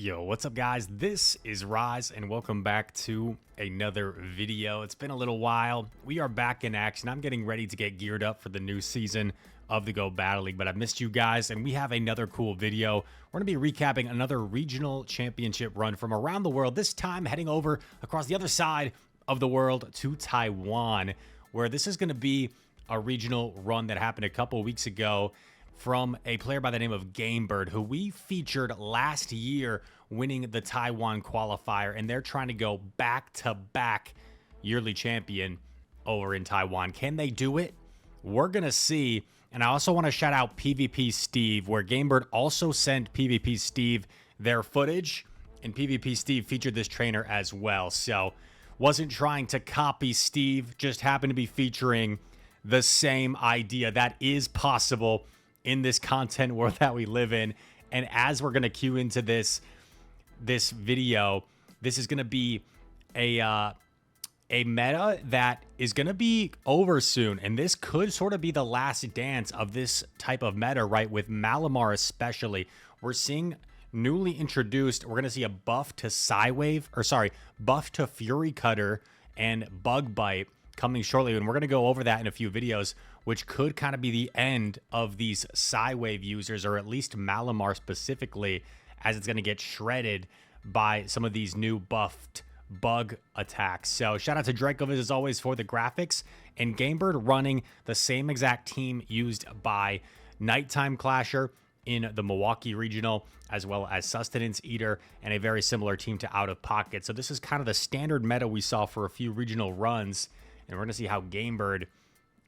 Yo, what's up guys? This is Rise and welcome back to another video. It's been a little while. We are back in action. I'm getting ready to get geared up for the new season of the Go Battle League, but I missed you guys and we have another cool video. We're going to be recapping another regional championship run from around the world, this time heading over across the other side of the world to Taiwan, where this is going to be a regional run that happened a couple weeks ago from a player by the name of Gamebird, who we featured last year winning the Taiwan qualifier, and they're trying to go back-to-back yearly champion over in Taiwan. Can they do it? We're going to see. And I also want to shout out PvP Steve, where Gamebird also sent PvP Steve their footage, and PvP Steve featured this trainer as well. So wasn't trying to copy Steve, just happened to be featuring the same idea. That is possible in this content world that we live in. And as we're going to cue into this video, this is going to be a meta that is going to be over soon, and this could sort of be the last dance of this type of meta, right? With Malamar especially, we're seeing newly introduced, we're going to see a buff to buff to Fury Cutter and Bug Bite coming shortly, and we're going to go over that in a few videos, which could kind of be the end of these Psywave users, or at least Malamar specifically, as it's going to get shredded by some of these new buffed bug attacks. So shout out to Dracoviz as always for the graphics, and Gamebird running the same exact team used by Nighttime Clasher in the Milwaukee Regional, as well as Sustenance Eater, and a very similar team to Out of Pocket. So this is kind of the standard meta we saw for a few regional runs, and we're going to see how Gamebird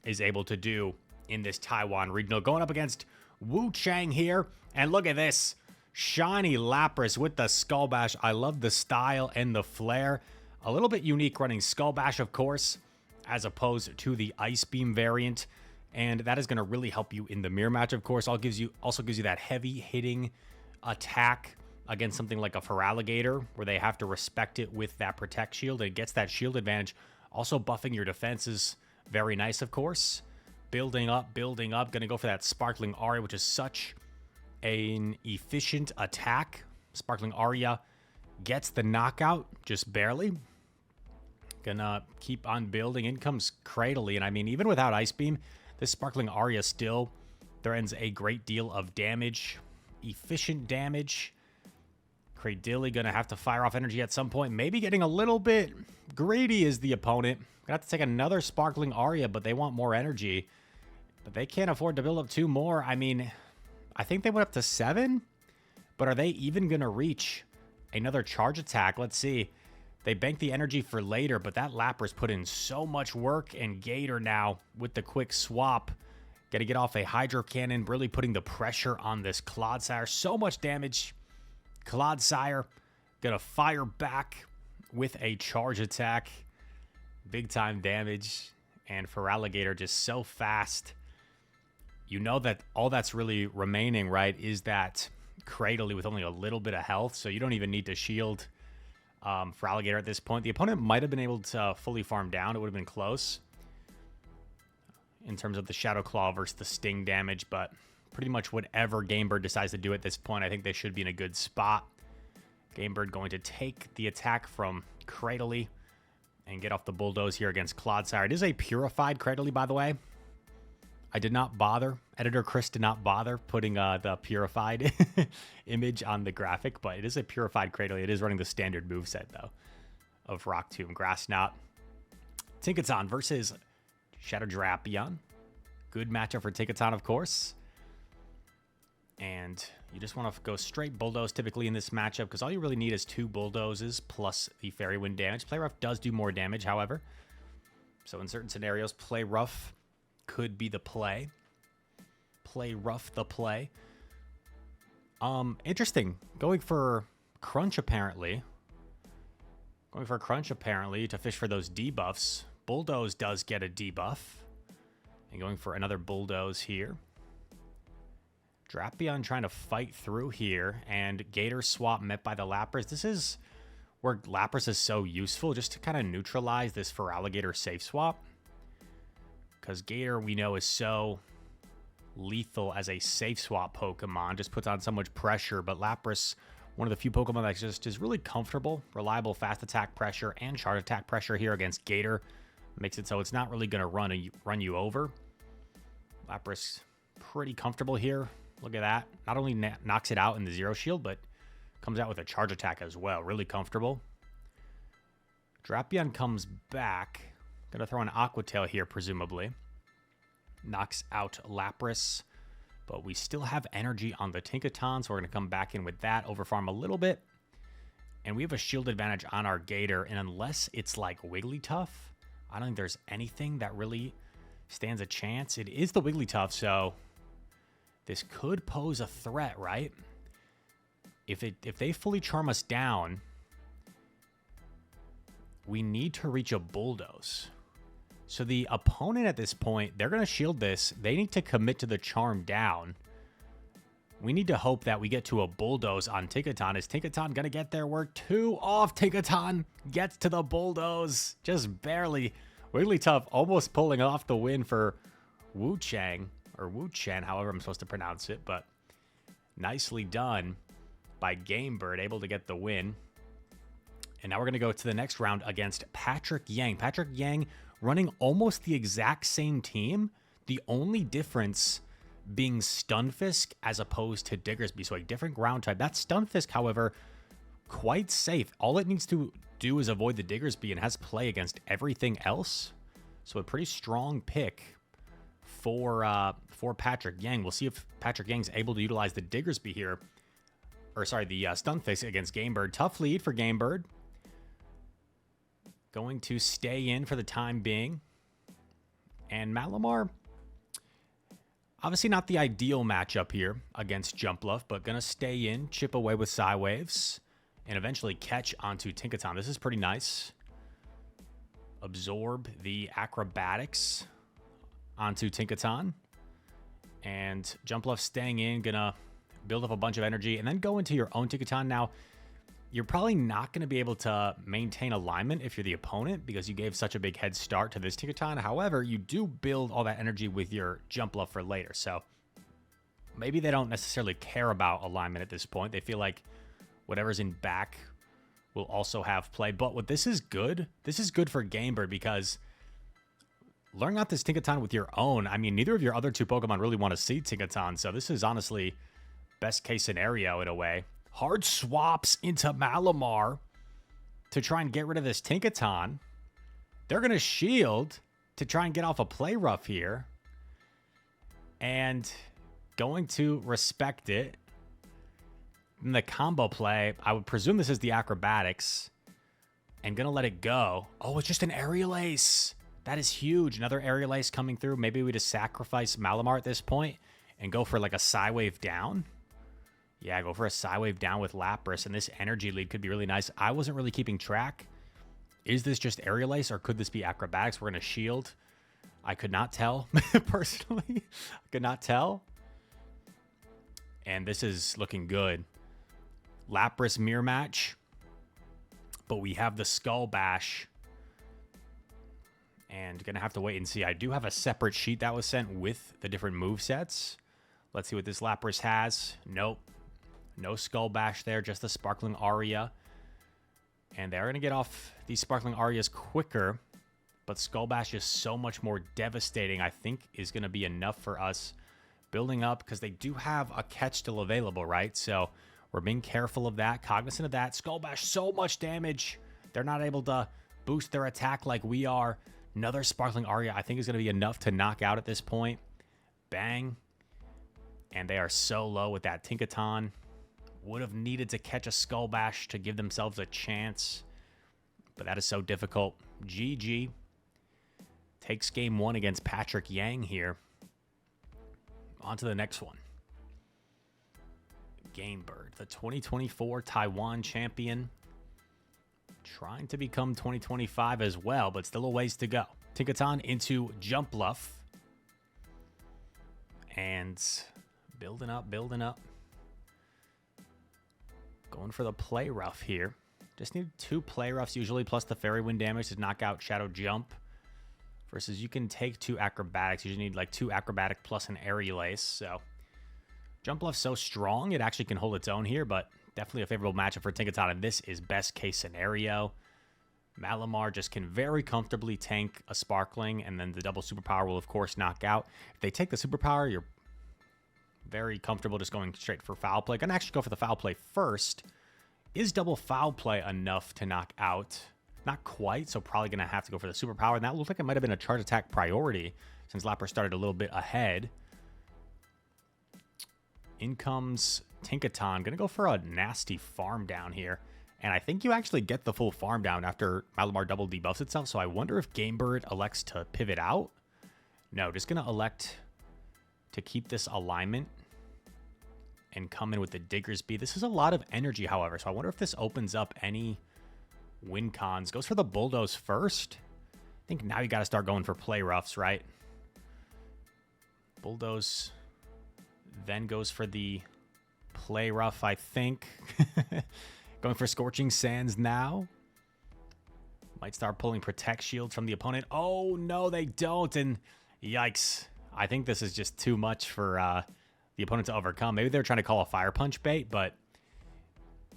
is able to do in this Taiwan regional, going up against Wu Chang here. And look at this shiny Lapras with the Skull Bash. I love the style and the flair. A little bit unique running Skull Bash, of course, as opposed to the Ice Beam variant, and that is going to really help you in the mirror match, of course. Also gives you that heavy hitting attack against something like a Feraligatr, where they have to respect it with that Protect Shield. It gets that shield advantage. Also buffing your defenses. Very nice, of course. Building up. Going to go for that Sparkling Aria, which is such an efficient attack. Sparkling Aria gets the knockout, just barely. Gonna keep on building. In comes Cradily, and I mean, even without Ice Beam, this Sparkling Aria still threatens a great deal of damage. Efficient damage. Cradily gonna have to fire off energy at some point. Maybe getting a little bit greedy is the opponent. Gonna have to take another Sparkling Aria, but they want more energy. But they can't afford to build up two more. I mean, I think they went up to 7. But are they even gonna reach another charge attack? Let's see. They bank the energy for later, but that Lapras put in so much work, and Gator now with the quick swap. Gotta get off a Hydro Cannon, really putting the pressure on this Clodsire. So much damage. Clodsire gonna fire back with a charge attack. Big time damage, and Feraligatr just so fast. You know that all that's really remaining, right, is that Cradily with only a little bit of health, so you don't even need to shield Feraligatr at this point. The opponent might have been able to fully farm down. It would have been close in terms of the Shadow Claw versus the Sting damage, but pretty much whatever Gamebird decides to do at this point, I think they should be in a good spot. Gamebird going to take the attack from Cradily and get off the Bulldoze here against Clodsire. It is a purified Cradily, by the way. I did not bother. Editor Chris did not bother putting the purified image on the graphic, but it is a purified Cradily. It is running the standard moveset, though, of Rock Tomb, Grass Knot. Tinkaton versus Shadow Drapion. Good matchup for Tinkaton, of course. And you just want to go straight Bulldoze typically in this matchup, because all you really need is 2 Bulldozes plus the Fairy Wind damage. Play Rough does do more damage, however. So in certain scenarios, Play Rough could be the play. Play Rough the play. Interesting. Going for Crunch, apparently. To fish for those debuffs. Bulldoze does get a debuff. And going for another Bulldoze here. Drapion trying to fight through here, and Gator swap met by the Lapras. This is where Lapras is so useful, just to kind of neutralize this Feraligatr safe swap. Because Gator, we know, is so lethal as a safe swap Pokemon, just puts on so much pressure, but Lapras One of the few Pokemon that just is really comfortable, reliable, fast attack pressure, and charge attack pressure here against Gator. Makes it so it's not really going to run you over. Lapras pretty comfortable here. Look at that. Not only knocks it out in the Zero Shield, but comes out with a charge attack as well. Really comfortable. Drapion comes back. Going to throw an Aqua Tail here, presumably. Knocks out Lapras. But we still have energy on the Tinkaton, so we're going to come back in with that, overfarm a little bit. And we have a shield advantage on our Gator, and unless it's like Wigglytuff, I don't think there's anything that really stands a chance. It is the Wigglytuff, so this could pose a threat, right? If they fully charm us down, we need to reach a Bulldoze. So the opponent at this point, they're going to shield this. They need to commit to the charm down. We need to hope that we get to a Bulldoze on Tinkaton. Is Tinkaton going to get there? We're 2 off. Tinkaton gets to the Bulldoze. Just barely. Wigglytuff almost pulling off the win for Wu-Chang. Or Wu-Chen, however I'm supposed to pronounce it. But nicely done by Game Bird, able to get the win. And now we're going to go to the next round against Patrick Yang. Patrick Yang running almost the exact same team. The only difference being Stunfisk as opposed to Diggersby. So a different ground type. That Stunfisk, however, quite safe. All it needs to do is avoid the Diggersby and has play against everything else. So a pretty strong pick for Patrick Yang. We'll see if Patrick Yang's able to utilize the Diggersby here. Or sorry, the Stunfisk against Game Bird. Tough lead for Game Bird. Going to stay in for the time being. And Malamar, obviously not the ideal matchup here against Jumpluff, but going to stay in, chip away with Psywaves, and eventually catch onto Tinkaton. This is pretty nice. Absorb the acrobatics onto Tinkaton. And Jumpluff staying in, going to build up a bunch of energy, and then go into your own Tinkaton. Now, you're probably not going to be able to maintain alignment if you're the opponent because you gave such a big head start to this Tinkaton. However, you do build all that energy with your Jumpluff for later. So maybe they don't necessarily care about alignment at this point. They feel like whatever's in back will also have play. But what this is good for Game Bird because learning out this Tinkaton with your own, I mean, neither of your other two Pokemon really want to see Tinkaton. So this is honestly best case scenario in a way. Hard swaps into Malamar to try and get rid of this Tinkaton. They're going to shield to try and get off a play rough here. And going to respect it. In the combo play, I would presume this is the acrobatics. And going to let it go. Oh, it's just an aerial ace. That is huge. Another aerial ace coming through. Maybe we just sacrifice Malamar at this point and go for like a Psywave down. Yeah, go for a Psywave down with Lapras, and this energy lead could be really nice. I wasn't really keeping track. Is this just Aerial Ace, or could this be Acrobatics? We're going to shield. I could not tell, personally. I could not tell. And this is looking good. Lapras mirror match. But we have the Skull Bash. And going to have to wait and see. I do have a separate sheet that was sent with the different movesets. Let's see what this Lapras has. Nope. No Skull Bash there, just the Sparkling Aria. And they're going to get off these Sparkling Arias quicker. But Skull Bash is so much more devastating, I think, is going to be enough for us building up. Because they do have a catch still available, right? So we're being careful of that, cognizant of that. Skull Bash, so much damage. They're not able to boost their attack like we are. Another Sparkling Aria, I think, is going to be enough to knock out at this point. Bang. And they are so low with that Tinkaton. Would have needed to catch a Skull Bash to give themselves a chance. But that is so difficult. GG. Takes game one against Patrick Yang here. On to the next one. Game Bird, the 2024 Taiwan champion. Trying to become 2025 as well, but still a ways to go. Tinkaton into Jumpluff. And building up, building up. Going for the play rough here. Just need 2 play roughs usually, plus the Fairy Wind damage to knock out Shadow Jump. Versus you can take 2 acrobatics. You usually need like 2 acrobatic plus an aerial ace. So Jumpluff's so strong, it actually can hold its own here, but Definitely a favorable matchup for Tinkaton, and this is best case scenario. Malamar just can very comfortably tank a Sparkling, and then the double superpower will, of course, knock out. If they take the superpower, you're very comfortable just going straight for foul play. Gonna actually go for the foul play first. Is double foul play enough to knock out? Not quite, so probably gonna have to go for the superpower. And that looked like it might have been a charge attack priority since Lapras started a little bit ahead. In comes Tinkaton. Gonna go for a nasty farm down here. And I think you actually get the full farm down after Malamar double debuffs itself. So I wonder if Gamebird elects to pivot out. No, just going to elect to keep this alignment and come in with the Diggersby. This is a lot of energy, however. So I wonder if this opens up any win cons. Goes for the Bulldoze first. I think now you got to start going for play roughs, right? Bulldoze then goes for the play rough, I think. Going for Scorching Sands now. Might start pulling Protect Shields from the opponent. Oh, no, they don't. And yikes. I think this is just too much for the opponent to overcome. Maybe they're trying to call a Fire Punch bait, but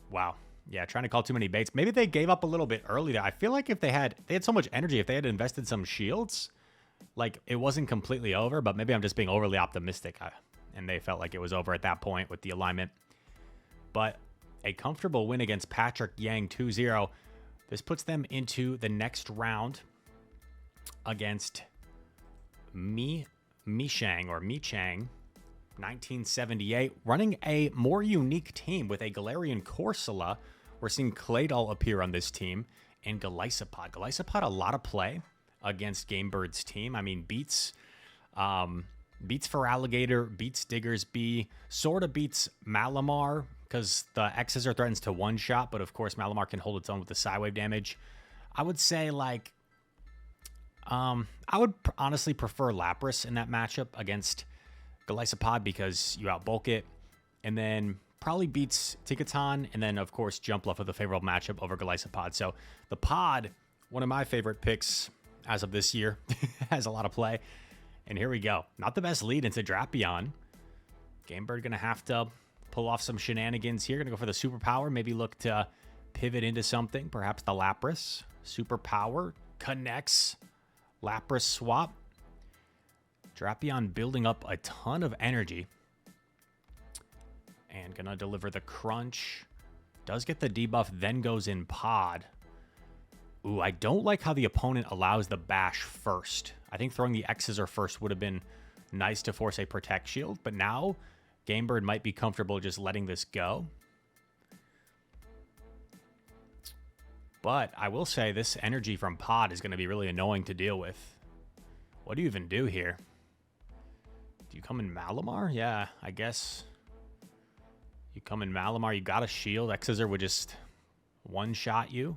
wow. Yeah, trying to call too many baits. Maybe they gave up a little bit early there. I feel like if they had so much energy, if they had invested some shields, like it wasn't completely over, but maybe I'm just being overly optimistic. And they felt like it was over at that point with the alignment. But a comfortable win against Patrick Yang 2-0. This puts them into the next round against Michang 1978, running a more unique team with a Galarian Corsola. We're seeing Claydol appear on this team, and Golisopod. Golisopod, a lot of play against Gamebird's team. I mean, beats Feraligatr, beats Diggersby, sort of beats Malamar, because the X's are threatens to one-shot, but of course Malamar can hold its own with the Psywave damage. I would say, like, I would honestly prefer Lapras in that matchup against Golisopod because you outbulk it, and then probably beats Tinkaton, and then, of course, Jumpluff with a favorable matchup over Golisopod. So the Pod, one of my favorite picks as of this year, has a lot of play. And here we go. Not the best lead into Drapion. Gamebird going to have to pull off some shenanigans here. Going to go for the superpower. Maybe look to pivot into something. Perhaps the Lapras. Superpower connects. Lapras swap. Drapion building up a ton of energy. And going to deliver the crunch. Does get the debuff, then goes in Pod. Ooh, I don't like how the opponent allows the bash first. I think throwing the X's or first would have been nice to force a Protect Shield, but now Gamebird might be comfortable just letting this go. But I will say this energy from Pod is going to be really annoying to deal with. What do you even do here? Do you come in Malamar? Yeah, I guess you come in Malamar. You got a shield. X's would just one-shot you.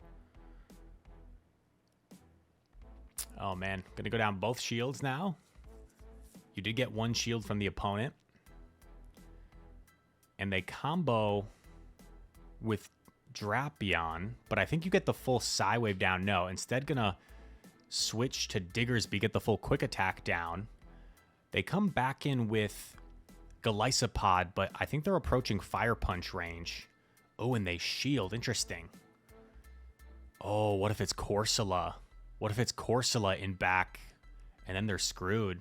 Oh, man. Going to go down both shields now. You did get one shield from the opponent. And they combo with Drapion. But I think you get the full Psywave down. No, instead going to switch to Diggersby, get the full Quick Attack down. They come back in with Golisopod, but I think they're approaching Fire Punch range. Oh, and they shield. Interesting. Oh, what if it's Corsola? What if it's Corsola in back, and then they're screwed?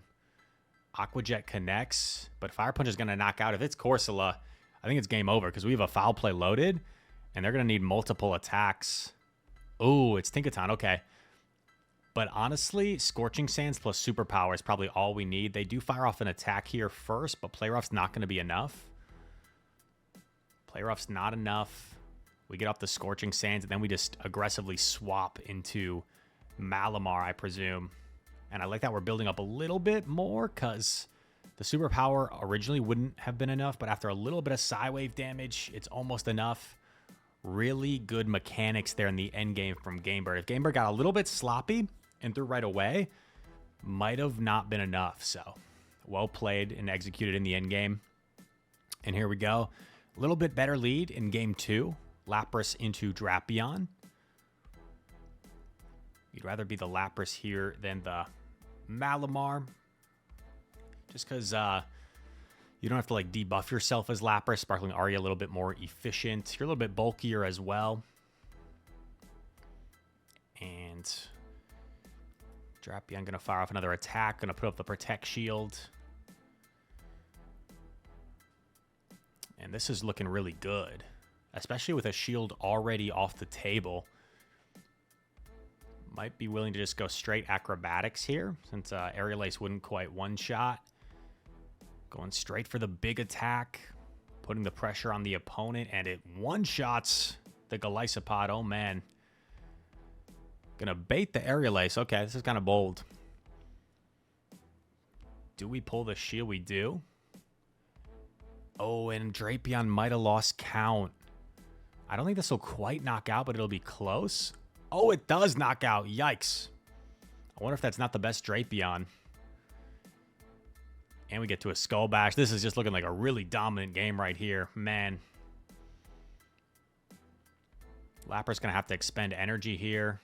Aqua Jet connects, but Fire Punch is going to knock out. If it's Corsola, I think it's game over because we have a foul play loaded, and they're going to need multiple attacks. Oh, it's Tinkaton. Okay. But honestly, Scorching Sands plus Superpower is probably all we need. They do fire off an attack here first, but Play Rough's not going to be enough. Play Rough's not enough. We get off the Scorching Sands, and then we just aggressively swap into Malamar, I presume. And I like that we're building up a little bit more because the superpower originally wouldn't have been enough, but after a little bit of Psywave damage, it's almost enough. Really good mechanics there in the end game from Gamebird. If Gamebird got a little bit sloppy and threw right away, might have not been enough. So well played and executed in the end game. And here we go. A little bit better lead in game 2. Lapras into Drapion. You'd rather be the Lapras here than the Malamar. Just because, You don't have to like debuff yourself as Lapras. Sparkling Aria a little bit more efficient. You're a little bit bulkier as well. And Drapion going to fire off another attack. Going to put up the Protect Shield. And this is looking really good, especially with a shield already off the table. Might be willing to just go straight acrobatics here, since Aerial Ace wouldn't quite one-shot. Going straight for the big attack, putting the pressure on the opponent, and it one-shots the Golisopod. Oh, man. Gonna bait the Aerial Ace. Okay, this is kind of bold. Do we pull the shield? We do. Oh, and Drapion might have lost count. I don't think this will quite knock out, but it'll be close. Oh, it does knock out. Yikes. I wonder if that's not the best Drapion. And we get to a Skull Bash. This is just looking like a really dominant game right here. Man. Lapras going to have to expend energy here.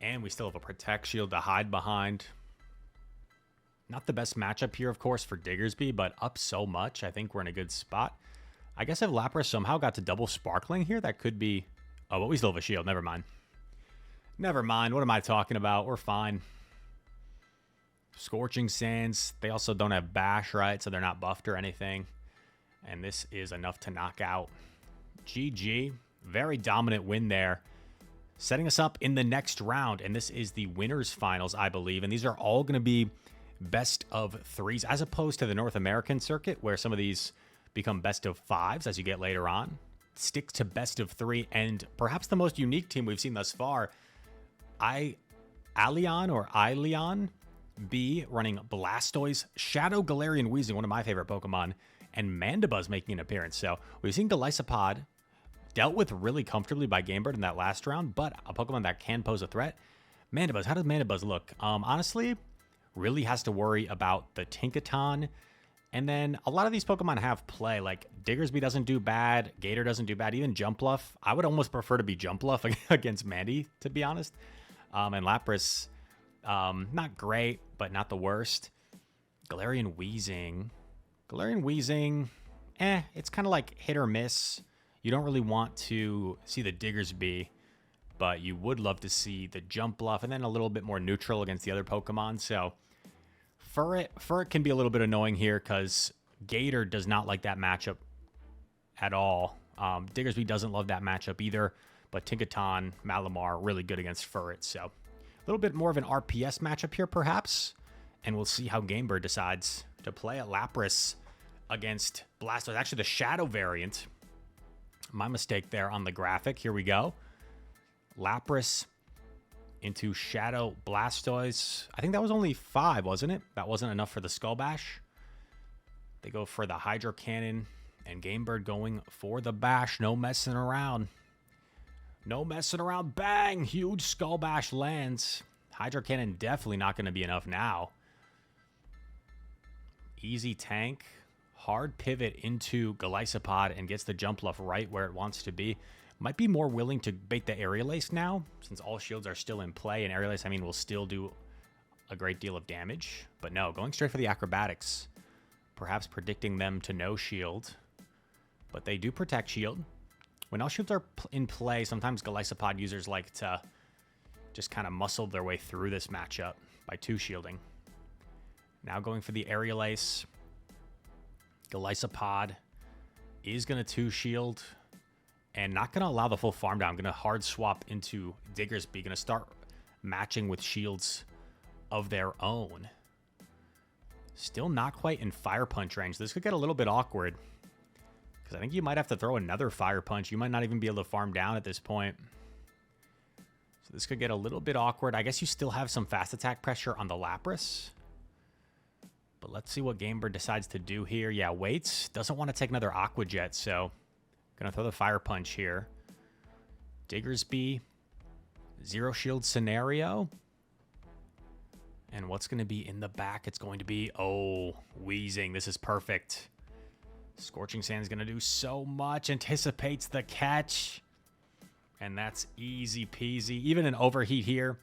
And we still have a Protect Shield to hide behind. Not the best matchup here, of course, for Diggersby, but up so much, I think we're in a good spot. I guess if Lapras somehow got to double Sparkling here, that could be... Oh, but we still have a shield. Never mind. Never mind. What am I talking about? We're fine. Scorching Sands. They also don't have Bash, right? So they're not buffed or anything. And this is enough to knock out. GG. Very dominant win there. Setting us up in the next round. And this is the winners finals, I believe. And these are all going to be best of threes, as opposed to the North American circuit, where some of these become best of fives as you get later on. Stick to best of three, and perhaps the most unique team we've seen thus far, Ileon B running Blastoise, Shadow Galarian Weezing, one of my favorite Pokemon, and Mandibuzz making an appearance. So we've seen Golisopod dealt with really comfortably by Gamebird in that last round, but a Pokemon that can pose a threat. Mandibuzz, how does Mandibuzz look? Honestly, really has to worry about the Tinkaton. And then a lot of these Pokemon have play. Like Diggersby doesn't do bad. Gator doesn't do bad. Even Jumpluff. I would almost prefer to be Jumpluff against Mandy, to be honest. And Lapras, not great, but not the worst. Galarian Weezing. It's kind of like hit or miss. You don't really want to see the Diggersby, but you would love to see the Jumpluff, and then a little bit more neutral against the other Pokemon. So Furret can be a little bit annoying here because Gator does not like that matchup at all. Diggersby doesn't love that matchup either, but Tinkaton, Malamar, really good against Furret. So a little bit more of an RPS matchup here, perhaps, and we'll see how Gamebird decides to play at Lapras against Blastoise. Actually, the Shadow variant. My mistake there on the graphic. Here we go. Lapras into Shadow Blastoise. I think that was only 5, wasn't it? That wasn't enough for the Skull Bash. They go for the Hydro Cannon, and Gamebird going for the Bash. No messing around. No messing around. Bang! Huge Skull Bash lands. Hydro Cannon definitely not going to be enough now. Easy tank. Hard pivot into Golisopod and gets the Jumpluff right where it wants to be. Might be more willing to bait the Aerial Ace now, since all shields are still in play. And Aerial Ace, I mean, will still do a great deal of damage. But no, going straight for the Acrobatics. Perhaps predicting them to no shield. But they do protect shield. When all shields are in play, sometimes Golisopod users like to just kind of muscle their way through this matchup by 2-shielding. Now going for the Aerial Ace. Golisopod is going to 2-shield. And not going to allow the full farm down. I'm going to hard swap into Diggersby. Going to start matching with shields of their own. Still not quite in Fire Punch range. This could get a little bit awkward. Because I think you might have to throw another Fire Punch. You might not even be able to farm down at this point. So this could get a little bit awkward. I guess you still have some fast attack pressure on the Lapras. But let's see what Gamebird decides to do here. Yeah, waits. Doesn't want to take another Aqua Jet, so gonna throw the Fire Punch here. Diggersby, 0 shield scenario. And what's gonna be in the back? It's going to be, oh, Weezing. This is perfect. Scorching Sand is gonna do so much. Anticipates the catch. And that's easy peasy. Even an overheat here,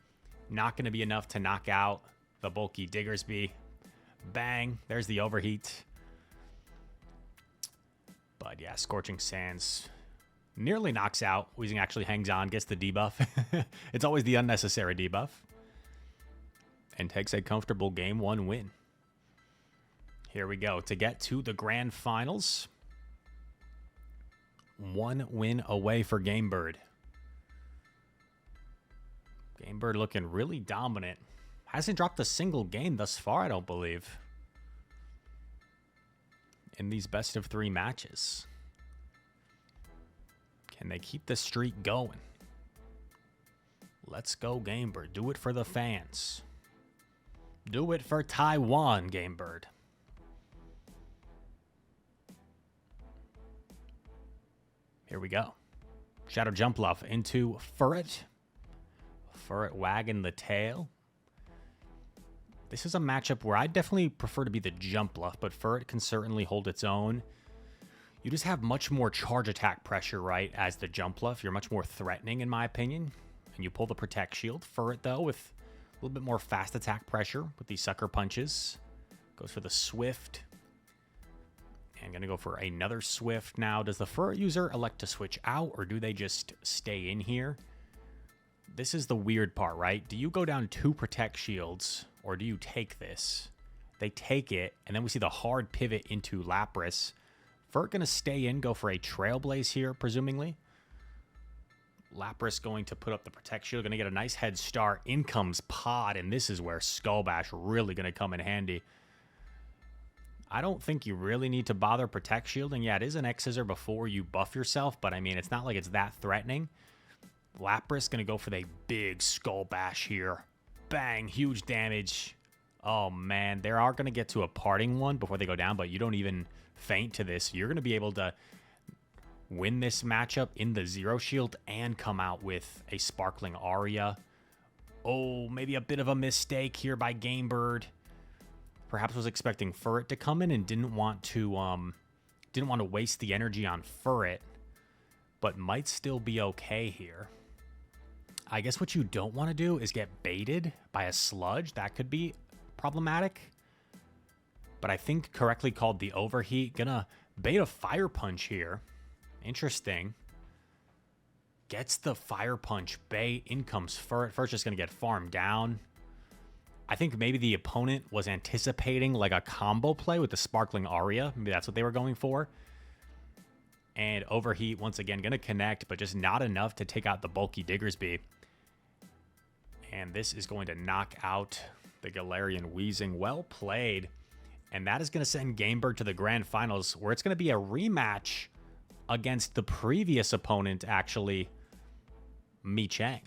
not gonna be enough to knock out the bulky Diggersby. Bang, there's the overheat. But yeah, Scorching Sands nearly knocks out. Weezing actually hangs on, gets the debuff. It's always the unnecessary debuff. And takes a comfortable Game 1 win. Here we go. To get to the grand finals. 1 win away for Gamebird. Gamebird looking really dominant. Hasn't dropped a single game thus far, I don't believe, in these best of 3 matches. Can they keep the streak going? Let's go, Gamebird. Do it for the fans. Do it for Taiwan, Gamebird. Here we go. Shadow Jumpluff into Furret. Furret wagging the tail. This is a matchup where I definitely prefer to be the Jumpluff, but Furret can certainly hold its own. You just have much more charge attack pressure, right, as the Jumpluff. You're much more threatening, in my opinion. And you pull the Protect Shield. Furret, though, with a little bit more fast attack pressure with these Sucker Punches. Goes for the Swift. And going to go for another Swift now. Does the Furret user elect to switch out, or do they just stay in here? This is the weird part, right? Do you go down 2 Protect Shields, or do you take this? They take it, and then we see the hard pivot into Lapras. Furret going to stay in, go for a Trailblaze here, presumably. Lapras going to put up the Protect Shield, going to get a nice head start. In comes Pod, and this is where Skull Bash really going to come in handy. I don't think you really need to bother Protect Shielding. Yeah, it is an X-Scissor before you buff yourself, but I mean, it's not like it's that threatening. Lapras going to go for the big Skull Bash here. Bang, huge damage. Oh, man, they are going to get to a parting one before they go down, but you don't even faint to this. You're going to be able to win this matchup in the Zero Shield and come out with a Sparkling Aria. Oh, maybe a bit of a mistake here by Gamebird. Perhaps was expecting Furret to come in and didn't want to waste the energy on Furret, but might still be okay here. I guess what you don't want to do is get baited by a Sludge. That could be problematic. But I think correctly called the Overheat. Gonna bait a Fire Punch here. Interesting. Gets the Fire Punch bait. In comes Furret. Furret's just gonna get farmed down. I think maybe the opponent was anticipating like a combo play with the Sparkling Aria. Maybe that's what they were going for. And Overheat, once again, going to connect, but just not enough to take out the bulky Diggersby. And this is going to knock out the Galarian Weezing. Well played. And that is going to send Gamebird to the grand finals, where it's going to be a rematch against the previous opponent, actually, Mi-Shang,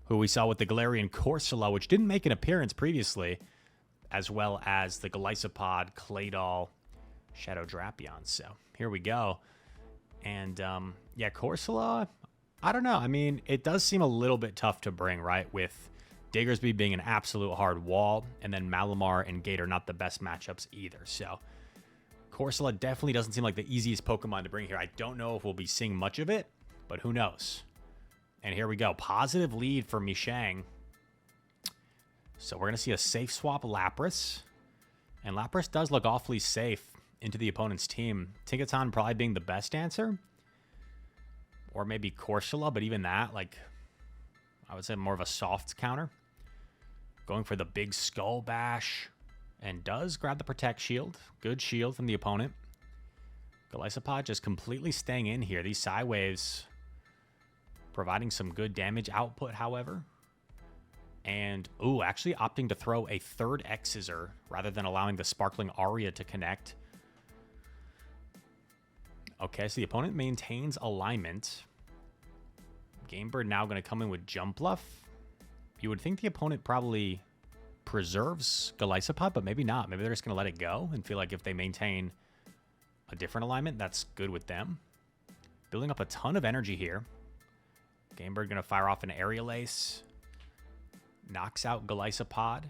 who we saw with the Galarian Corsola, which didn't make an appearance previously, as well as the Golisopod, Claydol, Shadow Drapion. So here we go. And yeah, Corsola, I don't know. I mean, it does seem a little bit tough to bring, right? With Diggersby being an absolute hard wall, and then Malamar and Gator not the best matchups either. So Corsola definitely doesn't seem like the easiest Pokemon to bring here. I don't know if we'll be seeing much of it, but who knows? And here we go. Positive lead for Mi-Shang. So we're going to see a safe swap Lapras. And Lapras does look awfully safe into the opponent's team. Tinkaton probably being the best answer. Or maybe Corsola, but even that, like, I would say more of a soft counter. Going for the big Skull Bash. And does grab the Protect Shield. Good shield from the opponent. Golisopod just completely staying in here. These Psy Waves providing some good damage output, however. And, ooh, actually opting to throw a third X-Scissor rather than allowing the Sparkling Aria to connect. Okay, so the opponent maintains alignment. Gamebird now going to come in with Jumpluff. You would think the opponent probably preserves Golisopod, but maybe not. Maybe they're just going to let it go and feel like if they maintain a different alignment, that's good with them. Building up a ton of energy here. Gamebird going to fire off an Aerial Ace. Knocks out Golisopod.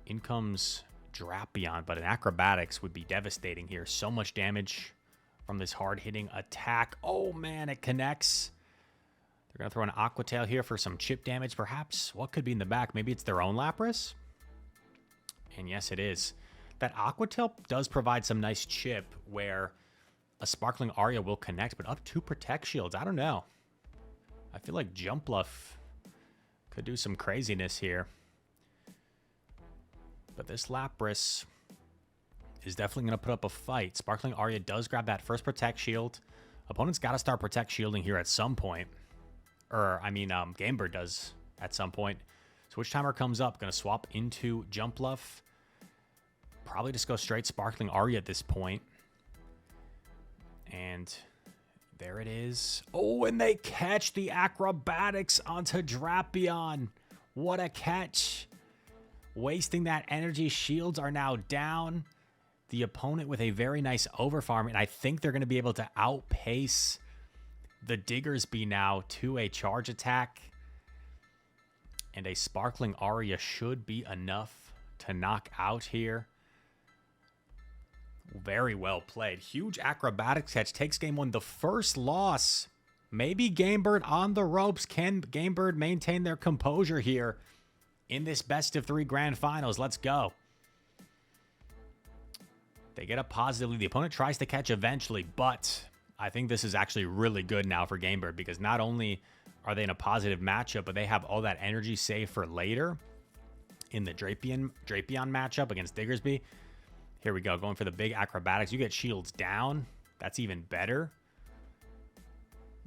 In comes Drapion, but an Acrobatics would be devastating here. So much damage from this hard-hitting attack. Oh, man, it connects. They're going to throw an Aqua Tail here for some chip damage, perhaps. What could be in the back? Maybe it's their own Lapras? And yes, it is. That Aqua Tail does provide some nice chip where a Sparkling Aria will connect, but up to Protect Shields. I don't know. I feel like Jumpluff could do some craziness here. But this Lapras is definitely going to put up a fight. Sparkling Aria does grab that first Protect Shield. Opponent's got to start Protect Shielding here at some point. Or, I mean, Game Bird does at some point. Switch Timer comes up. Going to swap into Jumpluff. Probably just go straight Sparkling Aria at this point. And there it is. Oh, and they catch the Acrobatics onto Drapion. What a catch. Wasting that energy. Shields are now down. The opponent with a very nice overfarm, and I think they're going to be able to outpace the Diggersby now to a charge attack. And a Sparkling Aria should be enough to knock out here. Very well played. Huge Acrobatics catch. Takes game one. The first loss. Maybe Game Bird on the ropes. Can Game Bird maintain their composure here in this best of 3 grand finals? Let's go. They get up positively. The opponent tries to catch eventually, but I think this is actually really good now for Game Bird because not only are they in a positive matchup, but they have all that energy saved for later in the Drapion matchup against Diggersby. Here we go, going for the big Acrobatics. You get shields down. That's even better.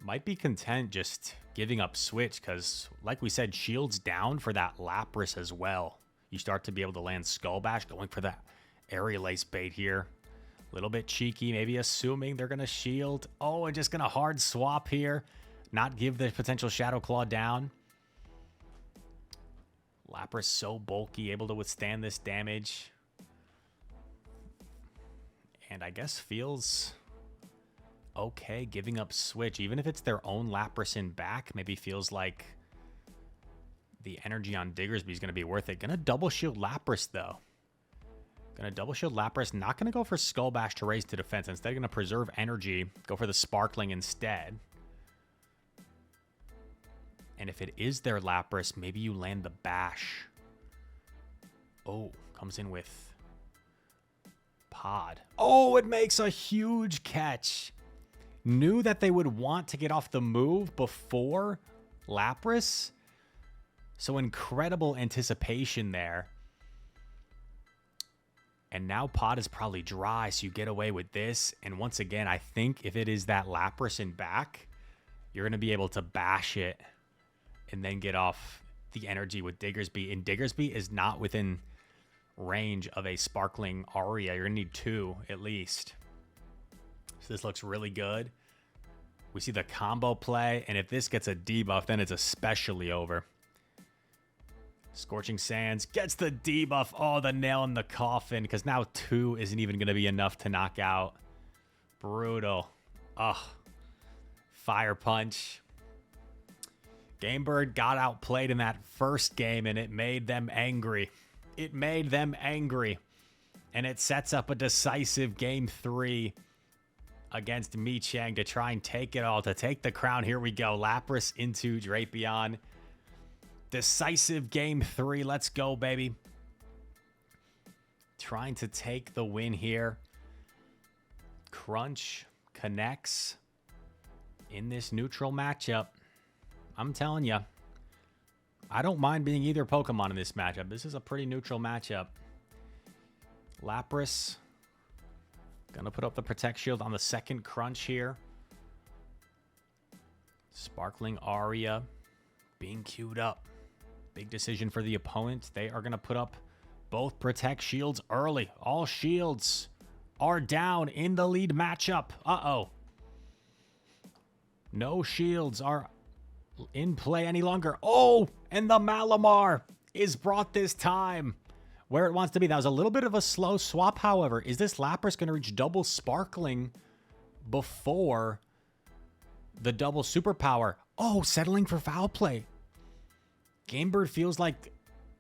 Might be content just giving up switch because, like we said, shields down for that Lapras as well. You start to be able to land Skull Bash, going for that Aerial Ace bait here. A little bit cheeky, maybe assuming they're going to shield. Oh, and just going to hard swap here. Not give the potential Shadow Claw down. Lapras so bulky, able to withstand this damage. And I guess feels okay giving up switch. Even if it's their own Lapras in back, maybe feels like the energy on Diggersby is going to be worth it. Going to double shield Lapras, though. Going to double shield Lapras. Not going to go for Skull Bash to raise to defense. Instead, going to preserve energy. Go for the Sparkling instead. And if it is their Lapras, maybe you land the Bash. Oh, comes in with Pod. Oh, it makes a huge catch. Knew that they would want to get off the move before Lapras. So incredible anticipation there. And now Pod is probably dry, so you get away with this. And once again, I think if it is that Lapras in back, you're going to be able to bash it and then get off the energy with Diggersby. And Diggersby is not within range of a Sparkling Aria. You're going to need 2 at least. So this looks really good. We see the combo play, and if this gets a debuff, then it's especially over. Scorching Sands gets the debuff. Oh, the nail in the coffin, because now 2 isn't even going to be enough to knock out. Brutal. Ugh. Fire Punch. Game Bird got outplayed in that first game, and it made them angry. It made them angry. And it sets up a decisive Game 3 against Mi Chang to try and take it all, to take the crown. Here we go. Lapras into Drapion. Decisive Game 3. Let's go, baby. Trying to take the win here. Crunch connects in this neutral matchup. I'm telling you, I don't mind being either Pokemon in this matchup. This is a pretty neutral matchup. Lapras gonna put up the Protect Shield on the second Crunch here. Sparkling Aria being queued up. Big decision for the opponent. They are gonna put up both Protect Shields early. All shields are down in the lead matchup. Uh-oh. No shields are in play any longer. Oh, and the Malamar is brought this time where it wants to be. That was a little bit of a slow swap, however. Is this Lapras going to reach double Sparkling before the double Superpower? Oh, settling for foul play. Game Bird feels like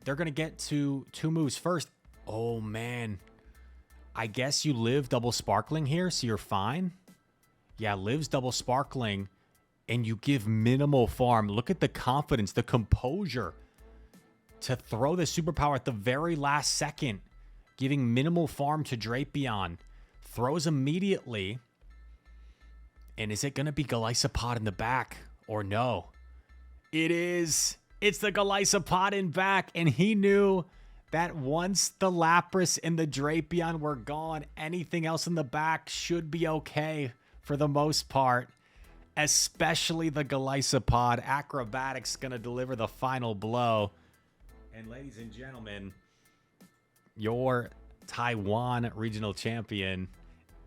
they're going to get to 2 moves first. Oh, man. I guess you live double Sparkling here, so you're fine. Yeah, lives double Sparkling, and you give minimal farm. Look at the confidence, the composure to throw the Superpower at the very last second. giving minimal farm to Drapion. Throws immediately. And is it going to be Golisopod in the back or no? It is. It's the Golisopod in back, and he knew that once the Lapras and the Drapion were gone, anything else in the back should be okay for the most part, especially the Golisopod. Acrobatics going to deliver the final blow. And ladies and gentlemen, your Taiwan regional champion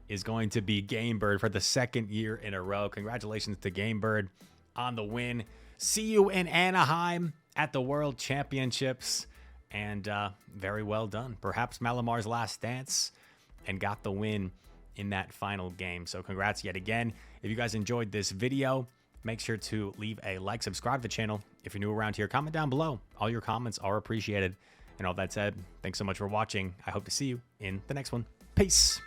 is going to be Gamebird for the second year in a row. Congratulations to Gamebird on the win. See you in Anaheim at the World Championships. And very well done. Perhaps Malamar'S last dance and got the win in that final game. So congrats yet again. If you guys enjoyed this video, make sure to leave a like, subscribe to the channel. If you're new around here, comment down below. All your comments are appreciated. And all that said, thanks so much for watching. I hope to see you in the next one. Peace.